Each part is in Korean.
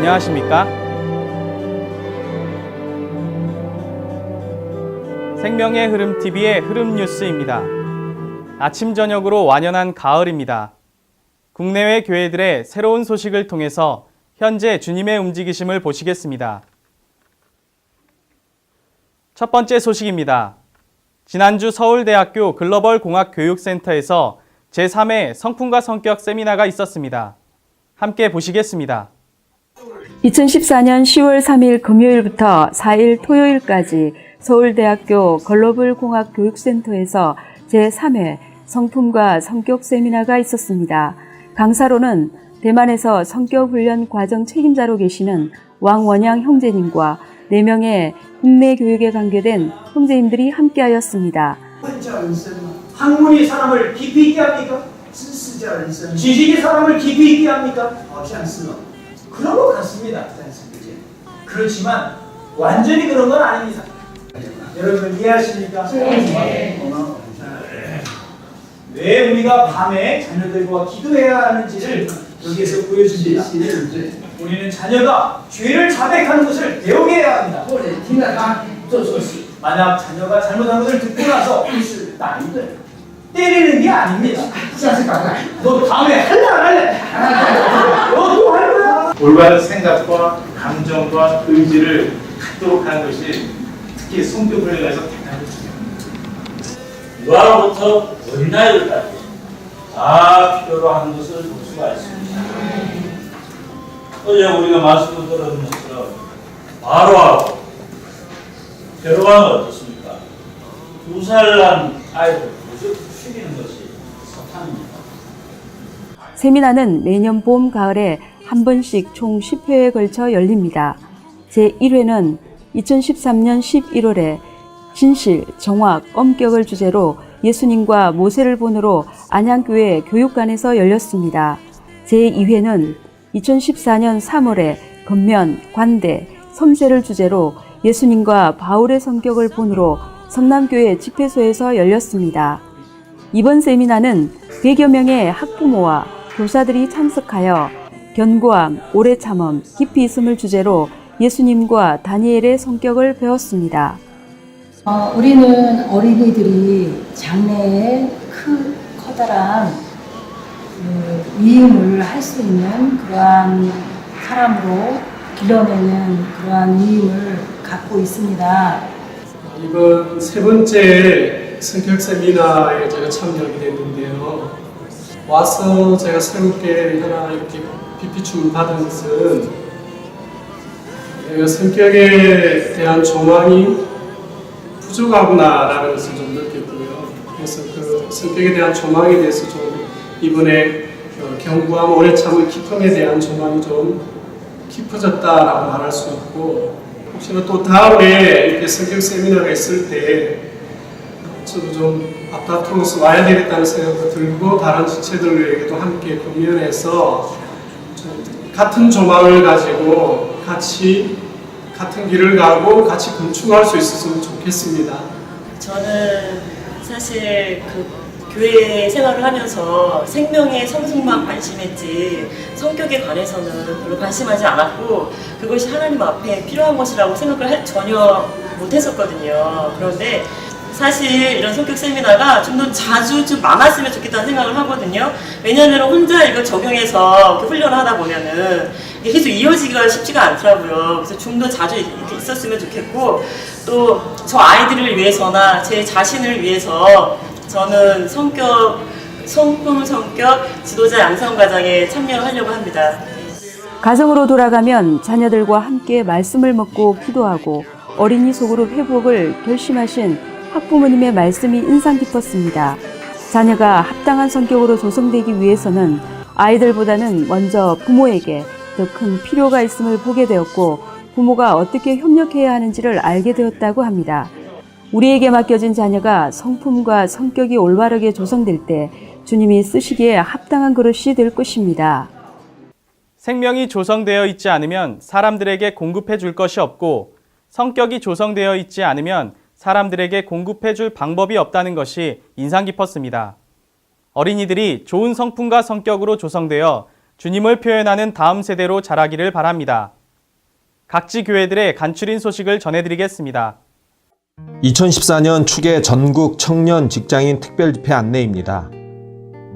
안녕하십니까? 생명의 흐름 TV의 흐름 뉴스입니다. 아침 저녁으로 완연한 가을입니다. 국내외 교회들의 새로운 소식을 통해서 현재 주님의 움직이심을 보시겠습니다. 첫 번째 소식입니다. 지난주 서울대학교 글로벌 공학 교육센터에서 제3회 성품과 성격 세미나가 있었습니다. 함께 보시겠습니다. 2014년 10월 3일 금요일부터 4일 토요일까지 서울대학교 글로벌 공학 교육센터에서 제3회 성품과 성격 세미나가 있었습니다. 강사로는 대만에서 성격 훈련 과정 책임자로 계시는 왕원양 형제님과 4명의 국내 교육에 관계된 형제님들이 함께하였습니다. 학문이 사람을 깊이 있게 합니까? 지식이 사람을 깊이 있게 합니까? 그런 것 같습니다. 그렇지만 완전히 그런 건 아닙니다. 여러분 이해하십니까? 네. 왜 우리가 밤에 자녀들과 기도해야 하는지를 여기에서 보여줍니다. 우리는 자녀가 죄를 자백하는 것을 배우게 해야 합니다. 만약 자녀가 잘못한 것을 듣고 나서 때리는 게 아닙니다. 너 다음에 할래 안 할래? 너도 할 거야? 올바른 생각과 감정과 의지를 갖도록 하는 것이 특히 성격 훈련에서 대단히 중요합니다. 유아로부터 어린아이들까지 다 필요로 하는 것을 볼 수가 있습니다. 어제 우리가 말씀을 들은 것처럼 바로하고 괴로워하는 건 어떻습니까? 2살 난 아이들 무조건 죽이는 것이 사탄입니다. 세미나는 매년 봄, 가을에 한 번씩 총 10회에 걸쳐 열립니다. 제1회는 2013년 11월에 진실, 정확, 엄격을 주제로 예수님과 모세를 본으로 안양교회 교육관에서 열렸습니다. 제2회는 2014년 3월에 겉면, 관대, 섬세를 주제로 예수님과 바울의 성격을 본으로 성남교회 집회소에서 열렸습니다. 이번 세미나는 100여 명의 학부모와 교사들이 참석하여 견고함, 오래 참음, 깊이 있음을 주제로 예수님과 다니엘의 성격을 배웠습니다. 우리는 어린이들이 장래에 커다란 위임을 할 수 있는 그러한 사람으로 길러내는 그러한 위임을 갖고 있습니다. 이번 세 번째 성격 세미나에 제가 참여하게 됐는데요. 와서 제가 새롭게 하나 이렇게 비피춤을 받은 것은 내가 성격에 대한 조망이 부족하구나라는 것을 좀 느꼈고요. 그래서 그 성격에 대한 조망에 대해서 좀 이번에 견고함, 오래 참을 깊음에 대한 조망이 좀 깊어졌다라고 말할 수 있고, 혹시나 또 다음에 이렇게 성격 세미나가 있을 때 저도 좀 앞다투어서 와야 되겠다는 생각도 들고 다른 지체들에게도 함께 공연해서 좀 같은 조망을 가지고 같이 같은 길을 가고 같이 건축할 수 있었으면 좋겠습니다. 저는 사실 교회 생활을 하면서 생명의 성숙만 관심했지 성격에 관해서는 별로 관심하지 않았고 그것이 하나님 앞에 필요한 것이라고 생각을 전혀 못했었거든요. 그런데 사실 이런 성격 세미나가 좀 더 자주 좀 많았으면 좋겠다는 생각을 하거든요. 왜냐하면 혼자 이걸 적용해서 훈련을 하다 보면은 이게 계속 이어지기가 쉽지가 않더라고요. 그래서 좀 더 자주 이렇게 있었으면 좋겠고 또 저 아이들을 위해서나 제 자신을 위해서 저는 성격 지도자 양성 과정에 참여하려고 합니다. 가정으로 돌아가면 자녀들과 함께 말씀을 먹고 기도하고 어린이 소그룹 회복을 결심하신 학부모님의 말씀이 인상 깊었습니다. 자녀가 합당한 성격으로 조성되기 위해서는 아이들보다는 먼저 부모에게 더 큰 필요가 있음을 보게 되었고 부모가 어떻게 협력해야 하는지를 알게 되었다고 합니다. 우리에게 맡겨진 자녀가 성품과 성격이 올바르게 조성될 때 주님이 쓰시기에 합당한 그릇이 될 것입니다. 생명이 조성되어 있지 않으면 사람들에게 공급해 줄 것이 없고 성격이 조성되어 있지 않으면 사람들에게 공급해 줄 방법이 없다는 것이 인상 깊었습니다. 어린이들이 좋은 성품과 성격으로 조성되어 주님을 표현하는 다음 세대로 자라기를 바랍니다. 각지 교회들의 간추린 소식을 전해드리겠습니다. 2014년 축의 전국 청년 직장인 특별집회 안내입니다.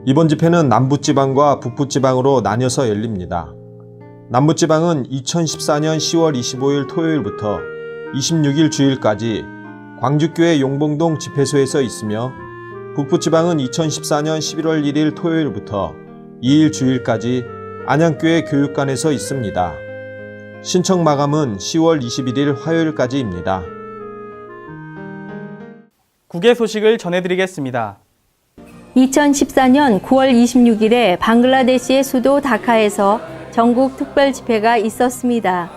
이번 집회는 남부지방과 북부지방으로 나뉘어서 열립니다. 남부지방은 2014년 10월 25일 토요일부터 26일 주일까지 광주교회 용봉동 집회소에서 있으며 북부지방은 2014년 11월 1일 토요일부터 2일 주일까지 안양교회 교육관에서 있습니다. 신청 마감은 10월 21일 화요일까지입니다. 국외 소식을 전해드리겠습니다. 2014년 9월 26일에 방글라데시의 수도 다카에서 전국 특별 집회가 있었습니다.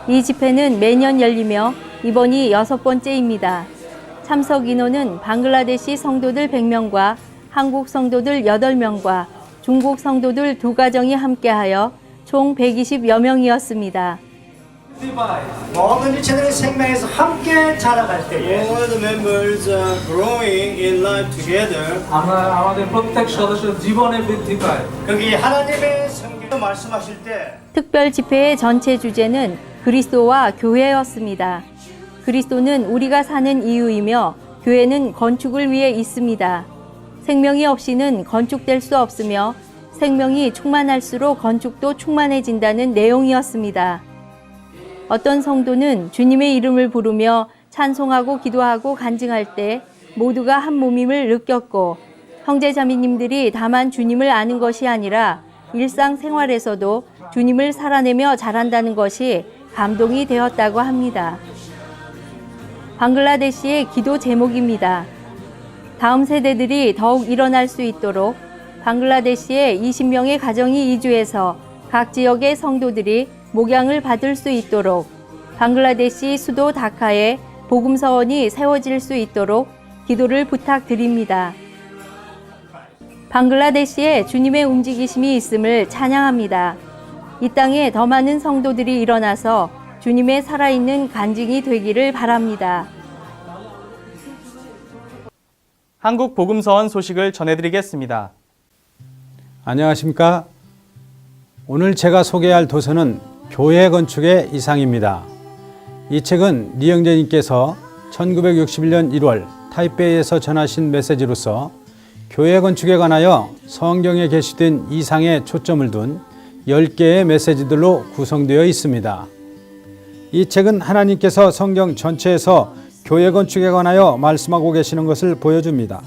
이 집회는 매년 열리며 이번이 6번째입니다. 참석 인원은 방글라데시 성도들 100명과 한국 성도들 8명과 중국 성도들 2가정이 함께하여 총 120여 명이었습니다. 모든 이체들의 생명에서 함께 자라갈 때에 All the members are growing in life together. আমাদের প্রত্যেক সদস্য জীবনে বৃদ্ধি পায়. 거기 하나님의 성경을 말씀하실 때 특별 집회의 전체 주제는 그리스도와 교회였습니다. 그리스도는 우리가 사는 이유이며 교회는 건축을 위해 있습니다. 생명이 없이는 건축될 수 없으며 생명이 충만할수록 건축도 충만해진다는 내용이었습니다. 어떤 성도는 주님의 이름을 부르며 찬송하고 기도하고 간증할 때 모두가 한 몸임을 느꼈고 형제자매님들이 다만 주님을 아는 것이 아니라 일상생활에서도 주님을 살아내며 자란다는 것이 감동이 되었다고 합니다. 방글라데시의 기도 제목입니다. 다음 세대들이 더욱 일어날 수 있도록 방글라데시에 20명의 가정이 이주해서 각 지역의 성도들이 목양을 받을 수 있도록 방글라데시 수도 다카에 복음서원이 세워질 수 있도록 기도를 부탁드립니다. 방글라데시에 주님의 움직이심이 있음을 찬양합니다. 이 땅에 더 많은 성도들이 일어나서 주님의 살아있는 간증이 되기를 바랍니다. 한국 복음서원 소식을 전해드리겠습니다. 안녕하십니까? 오늘 제가 소개할 도서는 교회 건축의 이상입니다. 이 책은 리영재님께서 1961년 1월 타이베이에서 전하신 메시지로서 교회 건축에 관하여 성경에 게시된 이상에 초점을 둔 10개의 메시지들로 구성되어 있습니다. 이 책은 하나님께서 성경 전체에서 교회 건축에 관하여 말씀하고 계시는 것을 보여줍니다.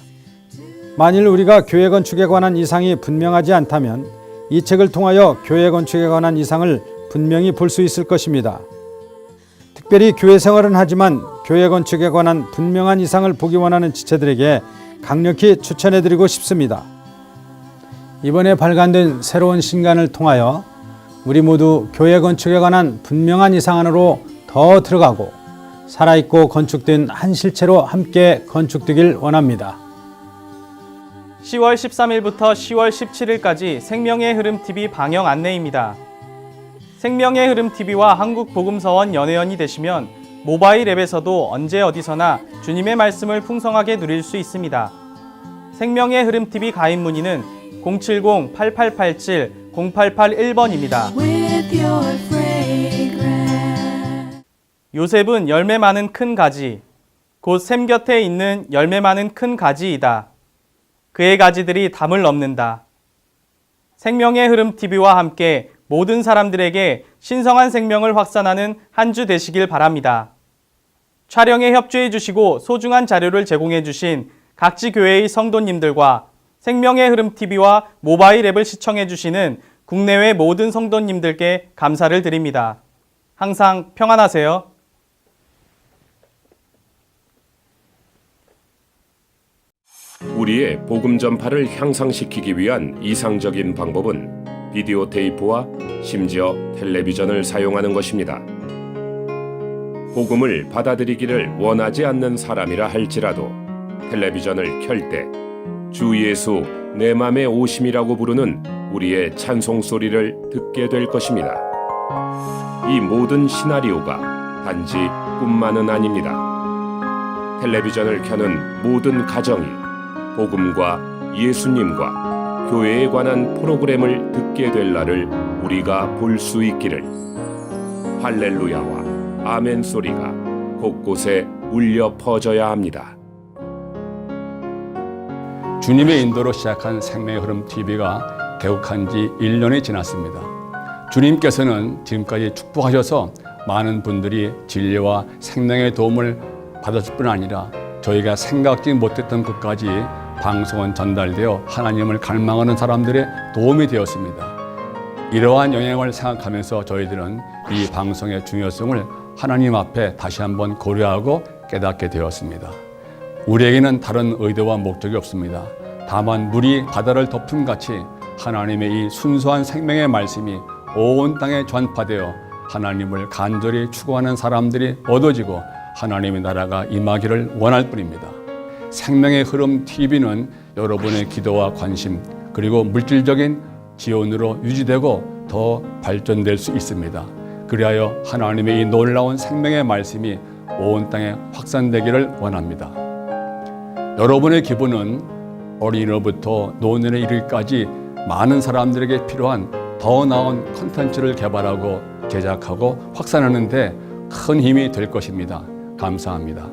만일 우리가 교회 건축에 관한 이상이 분명하지 않다면 이 책을 통하여 교회 건축에 관한 이상을 분명히 볼 수 있을 것입니다. 특별히 교회 생활은 하지만 교회 건축에 관한 분명한 이상을 보기 원하는 지체들에게 강력히 추천해드리고 싶습니다. 이번에 발간된 새로운 신간을 통하여 우리 모두 교회 건축에 관한 분명한 이상 안으로 더 들어가고 살아있고 건축된 한 실체로 함께 건축되길 원합니다. 10월 13일부터 10월 17일까지 생명의 흐름 TV 방영 안내입니다. 생명의 흐름 TV와 한국 복음서원 연회원이 되시면 모바일 앱에서도 언제 어디서나 주님의 말씀을 풍성하게 누릴 수 있습니다. 생명의 흐름 TV 가입 문의는 070-8887-0881번입니다. 요셉은 열매 많은 큰 가지, 곧 샘 곁에 있는 열매 많은 큰 가지이다. 그의 가지들이 담을 넘는다. 생명의 흐름 TV와 함께 모든 사람들에게 신성한 생명을 확산하는 한 주 되시길 바랍니다. 촬영에 협조해 주시고 소중한 자료를 제공해 주신 각지 교회의 성도님들과 생명의 흐름 TV와 모바일 앱을 시청해 주시는 국내외 모든 성도님들께 감사를 드립니다. 항상 평안하세요. 우리의 복음 전파를 향상시키기 위한 이상적인 방법은 비디오 테이프와 심지어 텔레비전을 사용하는 것입니다. 복음을 받아들이기를 원하지 않는 사람이라 할지라도 텔레비전을 켤 때 주 예수 내 맘의 오심이라고 부르는 우리의 찬송 소리를 듣게 될 것입니다. 이 모든 시나리오가 단지 꿈만은 아닙니다. 텔레비전을 켜는 모든 가정이 복음과 예수님과 교회에 관한 프로그램을 듣게 될 날을 우리가 볼 수 있기를. 할렐루야와 아멘 소리가 곳곳에 울려 퍼져야 합니다. 주님의 인도로 시작한 생명의 흐름 TV가 개국한 지 1년이 지났습니다. 주님께서는 지금까지 축복하셔서 많은 분들이 진리와 생명의 도움을 받았을 뿐 아니라 저희가 생각지 못했던 곳까지 방송은 전달되어 하나님을 갈망하는 사람들의 도움이 되었습니다. 이러한 영향을 생각하면서 저희들은 이 방송의 중요성을 하나님 앞에 다시 한번 고려하고 깨닫게 되었습니다. 우리에게는 다른 의도와 목적이 없습니다. 다만 물이 바다를 덮음 같이 하나님의 이 순수한 생명의 말씀이 온 땅에 전파되어 하나님을 간절히 추구하는 사람들이 얻어지고 하나님의 나라가 임하기를 원할 뿐입니다. 생명의 흐름 TV는 여러분의 기도와 관심 그리고 물질적인 지원으로 유지되고 더 발전될 수 있습니다. 그리하여 하나님의 이 놀라운 생명의 말씀이 온 땅에 확산되기를 원합니다. 여러분의 기부는 어린이로부터 노년에 이르기까지 많은 사람들에게 필요한 더 나은 콘텐츠를 개발하고 제작하고 확산하는 데 큰 힘이 될 것입니다. 감사합니다.